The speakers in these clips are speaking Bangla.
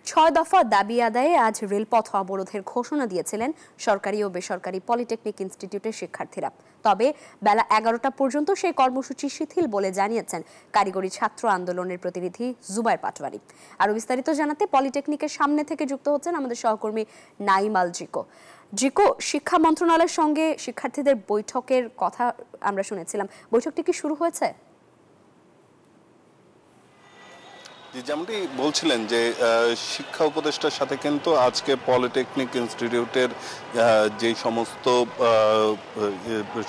6 দফা দাবি আদায়ে আজ রেলপথ অবরোধের ঘোষণা দিয়েছিলেন সরকারি ও বেসরকারি পলিটেকনিক ইনস্টিটিউটের শিক্ষার্থীরা। তবে বেলা 11টা পর্যন্ত সেই কর্মসূচি শিথিল বলে জানিয়েছেন কারিগরি ছাত্র আন্দোলনের প্রতিনিধি জুবায়ের পাটোয়ারি। আরো বিস্তারিত জানাতে পলিটেকনিকের সামনে থেকে যুক্ত হচ্ছেন আমাদের সহকর্মী নাইম আল জিকো। জিকো, শিক্ষা মন্ত্রণালয়ের সঙ্গে শিক্ষার্থীদের বৈঠকের কথা আমরা শুনেছিলাম, বৈঠকটি কি শুরু হয়েছে? যেমনটি বলছিলেন যে শিক্ষা উপদেষ্টার সাথে কিন্তু আজকে পলিটেকনিক ইনস্টিটিউটের যে সমস্ত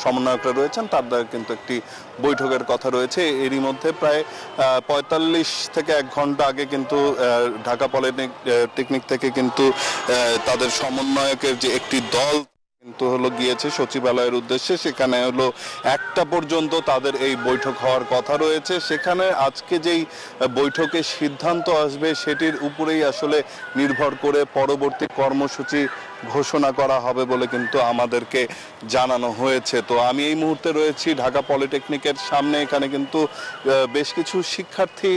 সমন্বয়করা রয়েছেন তার দ্বারা কিন্তু একটি বৈঠকের কথা রয়েছে। এরই মধ্যে প্রায় 45 থেকে 1 ঘন্টা আগে কিন্তু ঢাকা পলিটেকনিক থেকে কিন্তু তাদের সমন্বয়কের যে একটি দল কিন্তু গিয়েছে সচিবালয়ের উদ্দেশ্যে। সেখানে 1টা পর্যন্ত তাদের এই বৈঠক হওয়ার কথা রয়েছে। সেখানে আজকে যেই বৈঠকে সিদ্ধান্ত আসবে সেটির উপরেই আসলে নির্ভর করে পরবর্তী কর্মসূচি ঘোষণা করা হবে বলে কিন্তু আমাদেরকে জানানো হয়েছে। তো আমি এই মুহূর্তে রয়েছি ঢাকা পলিটেকনিকের সামনে। এখানে কিন্তু বেশ কিছু শিক্ষার্থী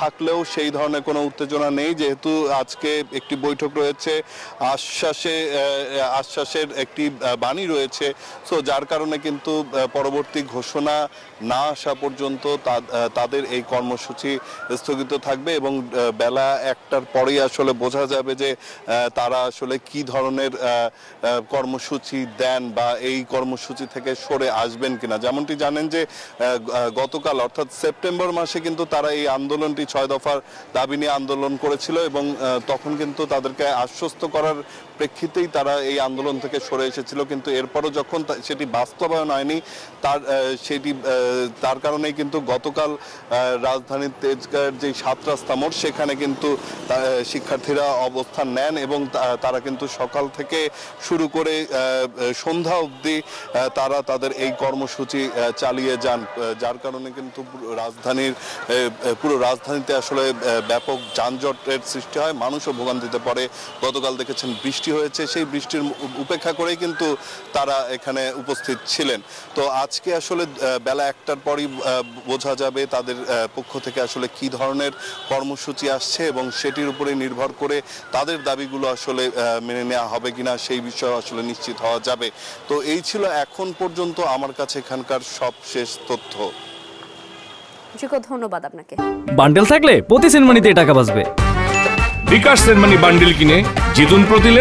থাকলেও সেই ধরনের কোনো উত্তেজনা নেই, যেহেতু আজকে একটি বৈঠক রয়েছে, আশ্বাসের একটি বাণী রয়েছে। সো যার কারণে কিন্তু পরবর্তী ঘোষণা না আসা পর্যন্ত তাদের এই কর্মসূচি স্থগিত থাকবে এবং বেলা 1টার পরেই আসলে বোঝা যাবে যে তারা আসলে কি ধরনের কর্মসূচি দেন বা এই কর্মসূচি থেকে সরে আসবেন কিনা। যেমনটি জানেন যে গতকাল অর্থাৎ সেপ্টেম্বর মাসে কিন্তু তারা এই আন্দোলনটি 6 দফার দাবি নিয়ে আন্দোলন করেছিল এবং তখন কিন্তু তাদেরকে আশ্বস্ত করার প্রেক্ষিতেই তারা এই আন্দোলন থেকে সরে এসেছিল। কিন্তু এরপরও যখন সেটি বাস্তবায়ন হয়নি তার কারণেই কিন্তু গতকাল রাজধানীর তেজগাঁয়ের যে 7 রাস্তা মোড় সেখানে কিন্তু শিক্ষার্থীরা অবস্থান নেন এবং তারা কিন্তু সকাল থেকে শুরু করে সন্ধ্যা অবধি তারা তাদের এই কর্মসূচি চালিয়ে যান। যার কারণে কিন্তু পুরো রাজধানীতে আসলে ব্যাপক যানজটের সৃষ্টি হয়, মানুষও ভোগান্তিতে পড়ে। গতকাল দেখেছেন বৃষ্টি হয়েছে, সেই বৃষ্টির উপেক্ষা করেই কিন্তু তারা এখানে উপস্থিত ছিলেন। তো আজকে আসলে বেলা 1টার পরই বোঝা যাবে তাদের পক্ষ থেকে আসলে কি ধরনের কর্মসূচি আসছে এবং সেটির উপরে নির্ভর করে তাদের দাবিগুলো আসলে মেনে নেওয়া হবে কিনা সেই বিষয়ে আসলে নিশ্চিত হওয়া যাবে। তো এই ছিল এখন পর্যন্ত আমার কাছে এখানকার সবশেষ তথ্য। ধন্যবাদ আপনাকে। বান্ডেল থাকলে প্রতি সেনমানিতে টাকা বাঁচবে। বিকাশ সেনমানি বান্ডেল কিনে জিতুন প্রতি